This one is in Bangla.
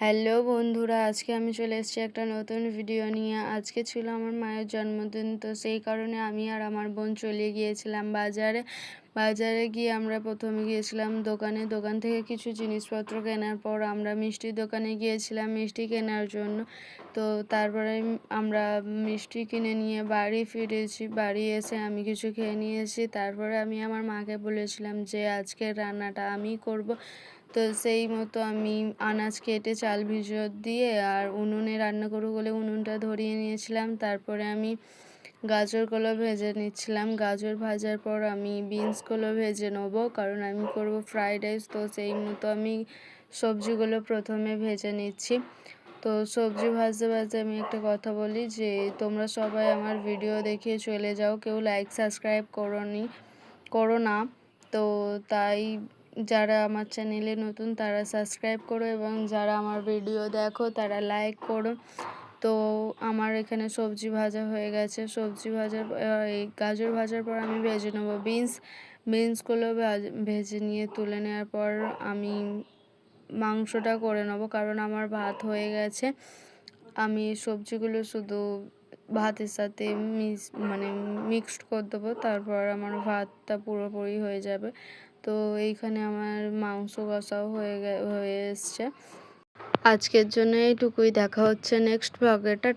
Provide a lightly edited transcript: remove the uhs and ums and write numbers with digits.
হ্যালো বন্ধুরা, আজকে আমি চলে এসেছি একটা নতুন ভিডিও নিয়ে। আজকে ছিল আমার মায়ের জন্মদিন, তো সেই কারণে আমি আর আমার বোন চলে গিয়েছিলাম বাজারে। বাজারে গিয়ে আমরা প্রথমে গিয়েছিলাম দোকান থেকে কিছু জিনিসপত্র কেনার পর আমরা মিষ্টির দোকানে গিয়েছিলাম মিষ্টি কেনার জন্য। তো তারপরে আমরা মিষ্টি কিনে নিয়ে বাড়ি ফিরেছি। বাড়ি এসে আমি কিছু খেয়ে নিয়েছি। তারপরে আমি আমার মাকে বলেছিলাম যে আজকের রান্নাটা আমিই করব। তো সেই মতো আমি আনাজ কেটে চাল ভিজিয়ে দিয়ে আর উনুনে রান্না করব বলে উনুনটা ধরিয়ে নিয়েছিলাম। তারপরে আমি গাজরগুলো ভেজে নিচ্ছিলাম। গাজর ভাজার পর আমি বিনসগুলো ভেজে নেব, কারণ আমি করব ফ্রাইড রাইস। তো সেই মতো আমি সবজিগুলো প্রথমে ভেজে নিচ্ছি। তো সবজি ভাজতে ভাজতে আমি একটা কথা বলি যে তোমরা সবাই আমার ভিডিও দেখে চলে যাও, কেউ লাইক সাবস্ক্রাইব করো না। তো তাই যারা আমার চ্যানেলে নতুন তারা সাবস্ক্রাইব করো, এবং যারা আমার ভিডিও দেখো তারা লাইক করো। তো আমার এখানে সবজি ভাজা হয়ে গেছে। সবজি ভাজার এই গাজর ভাজার পর আমি ভেজে নেবো বিনসগুলো ভেজে নিয়ে তুলে নেওয়ার পর আমি মাংসটা করে নেবো, কারণ আমার ভাত হয়ে গেছে। আমি সবজিগুলো শুধু ভাতের সাথে মিক্সড করে দেবো, তারপর আমার ভাতটা পুরোপুরি হয়ে যাবে। তো এইখানে আমার মাংস কষাও হয়ে এসছে। আজকের জন্য এইটুকুই। দেখা হচ্ছে নেক্সট ব্লগে। টাটা।